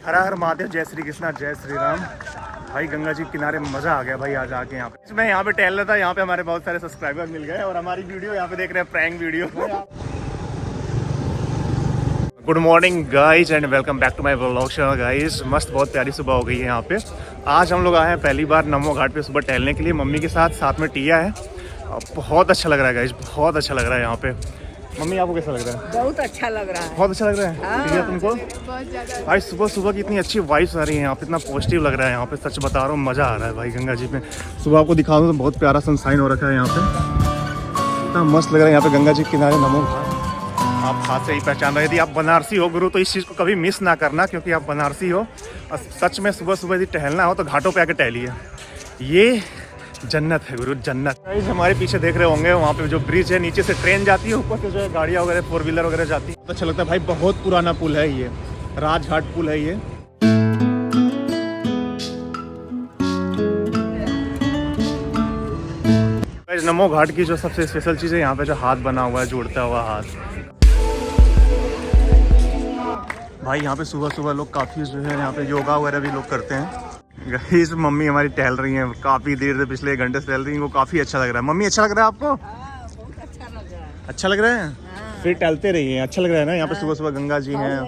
हर हर महादेव, जय श्री कृष्णा, जय श्री राम। भाई गंगा जी किनारे मजा आ गया भाई आज आके यहाँ पे। मैं यहाँ पे टहल रहा था, यहाँ पे हमारे बहुत सारे सब्सक्राइबर मिल गए और हमारी वीडियो यहाँ पे देख रहे हैं, prank video. Good morning guys and welcome back to my vlog channel guys. मस्त बहुत प्यारी सुबह हो गई है यहाँ पे। आज हम लोग आए हैं पहली बार नमो घाट पे सुबह टहलने के लिए, मम्मी के साथ में टिया है। बहुत अच्छा लग रहा है गाइज, बहुत अच्छा लग रहा है यहाँ पे। मम्मी आपको कैसा लग रहा है? बहुत अच्छा लग रहा है। बहुत अच्छा लग रहा है टिया तुमको? बहुत ज्यादा। भाई सुबह सुबह की इतनी अच्छी वाइब्स आ रही है यहाँ पे, इतना पॉजिटिव लग रहा है यहाँ पे, सच बता रहा हूँ मज़ा आ रहा है भाई गंगा जी में। सुबह आपको दिखा दूँ तो बहुत प्यारा सनशाइन हो रखा है यहाँ पे, इतना मस्त लग रहा है यहाँ पे गंगा जी के किनारे नमो घाट। आप हाथ से ही पहचान रहे, यदि आप बनारसी हो गुरु तो इस चीज़ को कभी मिस ना करना, क्योंकि आप बनारसी हो और सच में सुबह सुबह यदि टहलना हो तो घाटों पे आके टहलिए। ये जन्नत है गुरु, जन्नत। गाइस हमारे पीछे देख रहे होंगे वहाँ पे जो ब्रिज है, नीचे से ट्रेन जाती है, ऊपर से जो है गाड़ियाँ वगैरह 4 व्हीलर वगैरह जाती है। अच्छा लगता है भाई, बहुत पुराना पुल है ये, राजघाट पुल है ये। नमो घाट की जो सबसे स्पेशल चीज़ है यहाँ पे जो हाथ बना हुआ है, जोड़ता हुआ हाथ। भाई यहाँ पे सुबह सुबह लोग काफ़ी जो है यहाँ पे योगा वगैरह भी लोग करते हैं। गाइस मम्मी हमारी टहल रही हैं, काफ़ी देर से पिछले 1 घंटे से टहल रही हैं, वो काफ़ी अच्छा लग रहा है। मम्मी अच्छा लग रहा है आपको? बहुत अच्छा लग रहा है। अच्छा लग रहा है? फिर टहलते रहिए, अच्छा लग रहा है ना। यहाँ पे सुबह सुबह गंगा जी हैं।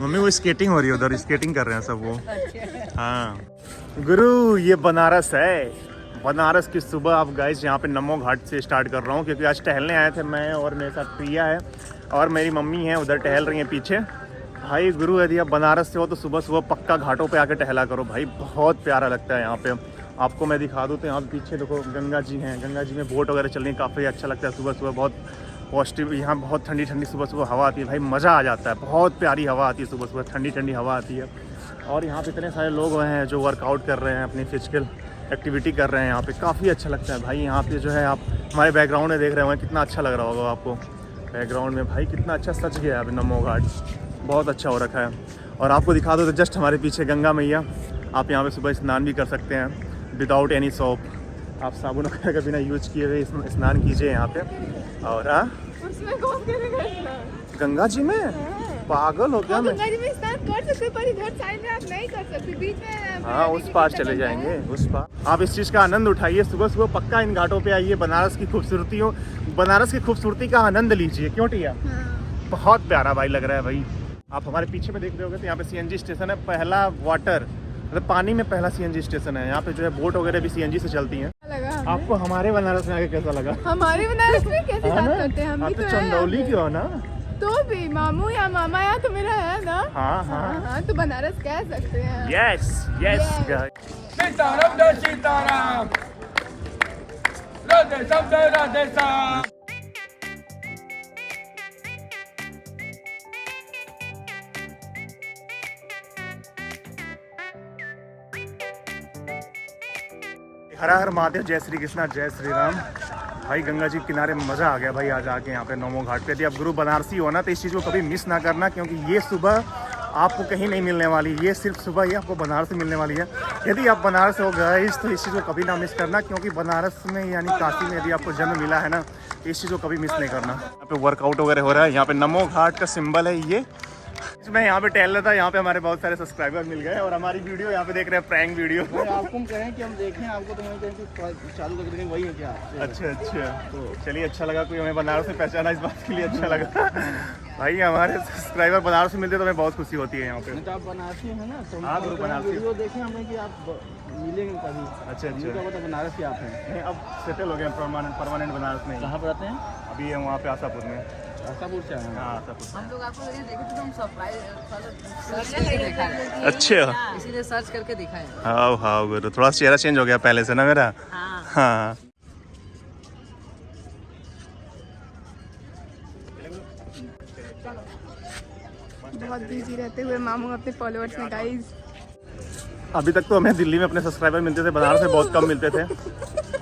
मम्मी वो स्केटिंग हो रही है उधर, स्केटिंग कर रहे हैं सब वो। हाँ गुरु ये बनारस है, बनारस की सुबह। आप गाइस यहाँ पे नमो घाट से स्टार्ट कर रहा हूँ, क्योंकि आज टहलने आए थे मैं और मेरे साथ प्रिया है और मेरी मम्मी है, उधर टहल रही हैं पीछे। भाई गुरु यदि आप बनारस से हो तो सुबह सुबह पक्का घाटों पे आके टहला करो भाई, बहुत प्यारा लगता है यहाँ पे। आपको मैं दिखा दूँ तो यहाँ पीछे देखो गंगा जी हैं, गंगा जी में बोट वगैरह चल रही है, काफ़ी अच्छा लगता है सुबह सुबह। बहुत पॉजिटिव, यहाँ बहुत ठंडी ठंडी सुबह सुबह हवा आती है भाई, मज़ा आ जाता है। बहुत प्यारी हवा आती है सुबह सुबह, ठंडी ठंडी हवा आती है। और यहाँ पे इतने सारे लोग हैं जो वर्कआउट कर रहे हैं, अपनी फिजिकल एक्टिविटी कर रहे हैं यहाँ पे, काफ़ी अच्छा लगता है भाई। यहाँ पे जो है आप हमारे बैकग्राउंड में देख रहे होंगे, कितना अच्छा लग रहा होगा आपको बैकग्राउंड में भाई, कितना अच्छा सज गया है अभी नमो घाट, बहुत अच्छा हो रखा है। और आपको दिखा दो तो जस्ट हमारे पीछे गंगा मैया, आप यहाँ पे सुबह स्नान भी कर सकते हैं विदाउट एनी सोप। आप साबुन वगैरह का बिना यूज किए हुए स्नान कीजिए यहाँ पे। और हाँ गंगा जी में पागल हो गया मैं। गंगा जी में स्नान कर सकते पर इधर साइड में आप नहीं कर सकते, बीच में। हाँ उस पार चले जाएंगे, उस पार। आप इस चीज़ का आनंद उठाइए, सुबह सुबह पक्का इन घाटों पे आइए, बनारस की खूबसूरती का आनंद लीजिए। क्यों टिया? बहुत प्यारा भाई लग रहा है भाई। आप हमारे पीछे में देख रहे होगे तो यहाँ पे CNG स्टेशन है, पहला वाटर मतलब पानी में पहला CNG स्टेशन है। यहाँ पे जो है बोट वगैरह भी CNG से चलती हैं। आपको हमारे बनारस में आके कैसा लगा? हमारे बनारस में कैसे बात करते हैं हम? आप तो चंदौली की हो ना? तो भी मामू या मामा या तो मेरा है ना। हाँ हाँ हाँ तो बनारस कह सकते हैं। यस यस सीताराम जय सीताराम, राधे श्याम जय राधे श्याम। हर हर महादेव, जय श्री कृष्णा, जय श्री राम। भाई गंगा जी किनारे मज़ा आ गया भाई आज आके यहाँ पे नमो घाट पे। यदि आप गुरु बनारसी हो ना तो इस चीज़ को कभी मिस ना करना, क्योंकि ये सुबह आपको कहीं नहीं मिलने वाली, ये सिर्फ सुबह ही आपको बनारस से मिलने वाली है। यदि आप बनारस हो गाइस तो इस चीज़ को कभी ना मिस करना, क्योंकि बनारस में यानी काशी में यदि आपको जन्म मिला है ना, इस चीज़ को कभी मिस नहीं करना। यहाँ पे वर्कआउट वगैरह हो रहा है, यहाँ पे नमो घाट का सिंबल है ये। मैं यहाँ पे टहल रहा था, यहाँ पे हमारे बहुत सारे सब्सक्राइबर मिल गए और हमारी वीडियो यहाँ पे देख रहे हैं, प्रैंक वीडियो। आपको हम कहें कि हम देखें आपको तो वहीं चालू कर देंगे, वही है क्या? अच्छा अच्छा, तो चलिए अच्छा लगा, कोई हमें बनारस से पहचाना, इस बात के लिए अच्छा लगा। भाई हमारे सब्सक्राइबर बनारस से मिलते तो हमें बहुत खुशी होती है यहाँ पे। तो आप बनारसी हैं ना, तो हाँ गुरु बनारसी। वीडियो देखें हमें कि आप मिलेंगे कभी। अच्छा अच्छा, तो बनारस के आप हैं? नहीं अब सेटल हो गए परमानेंट बनारस में। कहाँ पर आते हैं? अभी हम वहाँ पे आशापुर में। आशापुर से हैं? हाँ आशापुर। हम लोग आपको ये देखे तो हम सर्च करके देखा है, अच्छा इसीलिए सर्च करके देखा है। हाँ हाँ गुरु, थोड़ा चेहरा चेंज हो गया पहले से ना मेरा। हाँ बहुत बिजी रहते हुए मामू अपने फॉलोअर्स में गाइस। अभी तक तो हमें दिल्ली में अपने सब्सक्राइबर मिलते थे, बनारस में बहुत कम मिलते थे।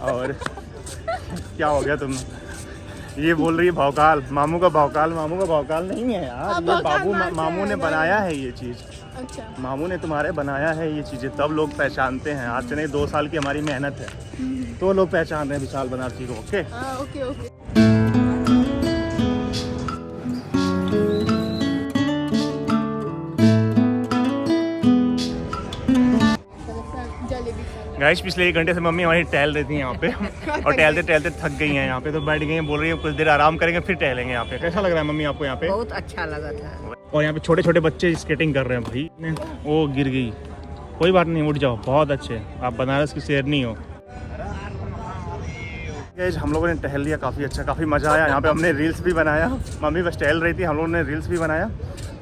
और क्या हो गया तुम? ये बोल रही है भौकाल, मामू का भौकाल नहीं है यार, ये बाबू मामू ने बनाया है ये चीज़। अच्छा, मामू ने तुम्हारे बनाया है ये चीज़ें, तब लोग पहचानते हैं। आज से नहीं 2 साल की हमारी मेहनत है तो लोग पहचान रहे हैं विशाल बनारसी को। Okay okay okay. गाइस पिछले 1 घंटे से मम्मी हमारी टहल रही थी यहाँ पे और टहलते टहलते थक गई हैं यहाँ पे, तो बैठ गई हैं, बोल रही है कुछ देर आराम करेंगे फिर टहलेंगे यहाँ पे। कैसा लग रहा है मम्मी आपको यहाँ पे? बहुत अच्छा लगा था। और यहाँ पे छोटे छोटे बच्चे स्केटिंग कर रहे हैं भाई। वो गिर गई, कोई बात नहीं, उठ जाओ, बहुत अच्छे, आप बनारस की शेरनी हो। गाइस हम लोगों ने टहल लिया, काफ़ी अच्छा, काफ़ी मज़ा आया यहाँ पे। हमने रील्स भी बनाया, मम्मी बस टहल रही थी, हम लोगों ने रील्स भी बनाया।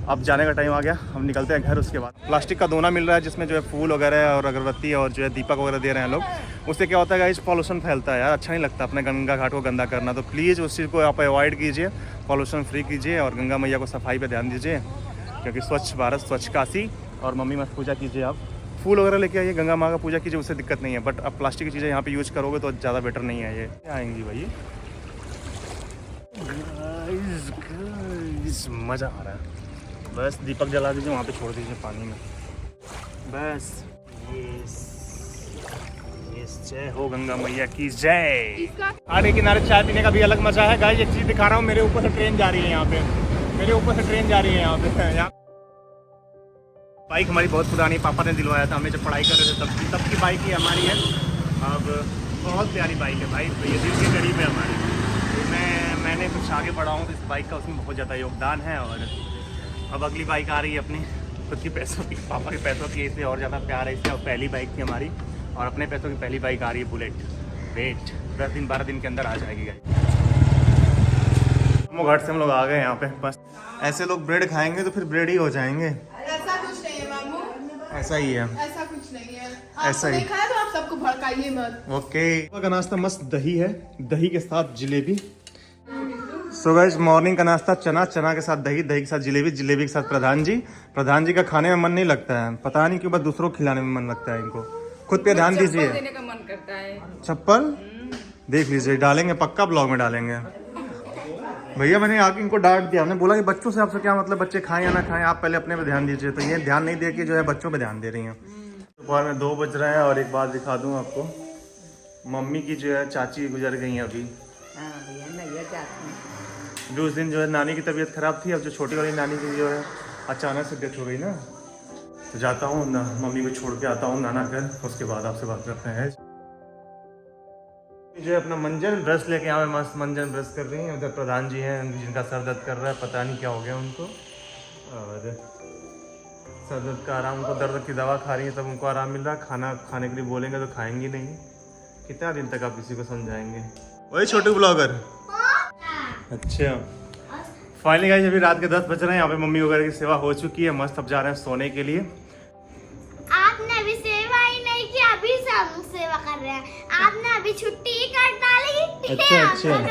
अब जाने का टाइम आ गया, हम निकलते हैं घर। उसके बाद प्लास्टिक का दोना मिल रहा है जिसमें जो है फूल वगैरह और अगरबत्ती और जो है दीपक वगैरह दे रहे हैं लोग। उससे क्या होता है गाइस, पॉल्यूशन फैलता है यार, अच्छा नहीं लगता अपने गंगा घाट को गंदा करना। तो प्लीज़ उस चीज़ को आप अवॉइड कीजिए, पॉल्यूशन फ्री कीजिए और गंगा मैया को सफाई पर ध्यान दीजिए, क्योंकि स्वच्छ भारत स्वच्छ काशी। और मम्मी मत पूजा कीजिए, आप फूल वगैरह लेके आइए, गंगा माँ का पूजा कीजिए, उससे दिक्कत नहीं है। बट अब प्लास्टिक की चीज़ें यहाँ पे यूज़ करोगे तो ज़्यादा बेटर नहीं है। ये आएंगी भाई, मज़ा आ रहा है। बस दीपक जला दीजिए, वहाँ पे छोड़ दीजिए पानी में, बस। जय हो गंगा मैया की जय। आगे किनारे चाय पीने का भी अलग मजा है गाइस। एक चीज़ दिखा रहा हूँ, मेरे ऊपर से ट्रेन जा रही है यहाँ पे, मेरे ऊपर से ट्रेन जा रही है यहाँ पे। यहाँ बाइक हमारी बहुत पुरानी, पापा ने दिलवाया था हमें जब पढ़ाई कर रहे थे, तब की बाइक ही हमारी है। अब बहुत प्यारी बाइक है भाई, ये दिल के करीब है हमारी। मैंने कुछ आगे बढ़ा हूँ तो इस बाइक का उसमें बहुत ज़्यादा योगदान है। और अब अगली बाइक आ रही है अपनी खुद की पैसों की, पापा के पैसों की, इसलिए और ज़्यादा प्यार है इससे। और पहली बाइक थी हमारी और अपने पैसों की पहली बाइक आ रही है बुलेट। वेट 10-12 दिन के अंदर आ जाएगी गाइस। घाट से हम लोग आ गए यहाँ पे। बस ऐसे लोग ब्रेड खाएंगे तो फिर ब्रेड ही हो जाएंगे। ऐसा कुछ नहीं है मामू, ऐसा ही है, ऐसा कुछ नहीं है। ऐसा ही देखा है तो आप सबको भड़काइए मत। ओके। का नाश्ता मस्त दही है, दही के साथ जिलेबी। सो गाइस मॉर्निंग का नाश्ता चना, चना के साथ दही, दही के साथ जिलेबी, जिलेबी के साथ प्रधान जी का खाने में मन नहीं लगता है, पता नहीं क्यों, बस दूसरों को खिलाने में मन लगता है इनको। खुद पे ध्यान दीजिए। देने का मन करता है। चप्पल देख लीजिए, डालेंगे पक्का, ब्लॉग में डालेंगे। भैया मैंने आके इनको डांट दिया, हमने बोला कि बच्चों से आपसे क्या मतलब, बच्चे खाएं या ना खाएं, आप पहले अपने पे ध्यान दीजिए। तो ये ध्यान नहीं दे के जो है बच्चों पे ध्यान दे रही हैं। दोपहर में 2 बज रहे हैं और एक बात दिखा दूं आपको, मम्मी की जो है चाची गुजर गई हैं अभी। जो उस दिन जो है नानी की तबीयत खराब थी, अब जो छोटी वाली नानी की जो है अचानक से डेथ हो गई ना, तो जाता हूँ ना मम्मी को छोड़ के आता हूँ नाना घर, उसके बाद आपसे बात करते हैं। जो है अपना मंजन ब्रश लेके यहाँ पे मस्त मंजन ब्रश कर रही हैं। उधर प्रधान जी हैं जिनका सर दर्द कर रहा है, पता नहीं क्या हो गया उनको, और सर दर्द का आराम, उनको दर्द की दवा खा रही है तब उनको आराम मिल रहा है। खाना खाने के लिए बोलेंगे तो खाएंगी नहीं, कितना दिन तक आप किसी को समझाएंगे। वही छोटू ब्लॉगर। अच्छा फाइनली गाइस अभी रात के 10 बज रहे हैं, यहाँ पे मम्मी वगैरह की सेवा हो चुकी है, मस्त अब जा रहे हैं सोने के लिए। आपने अभी सेवा ही नहीं की, अभी सब सेवा कर रहे हैं। आपने अभी छुट्टी ही कर डाली। अच्छा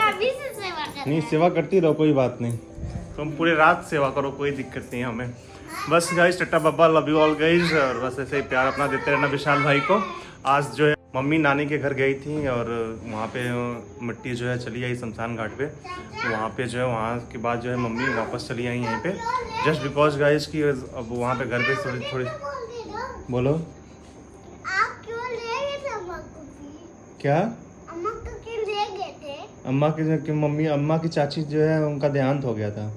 अभी से सेवा कर नहीं, सेवा करती रहो, कोई बात नहीं, तुम पूरे रात सेवा करो, कोई दिक्कत नहीं है हमें। बस guys ta ta bye bye, love you all guys, और बस ऐसे ही प्यार अपना देते रहना विशाल भाई को। आज जो है मम्मी नानी के घर गई थी और वहाँ पे मिट्टी जो है चली आई शमशान घाट पे, वहाँ पे जो है वहाँ के बाद जो है मम्मी वापस चली आई यहीं पे, जस्ट बिकॉज गाइस की अब वहाँ पे घर पे थोड़ी बोलो। आप क्यों ले गए थे अम्मा को? क्या अम्मा को क्यों ले गए थे? अम्मा की मम्मी, अम्मा की चाची जो है उनका देहांत हो गया था।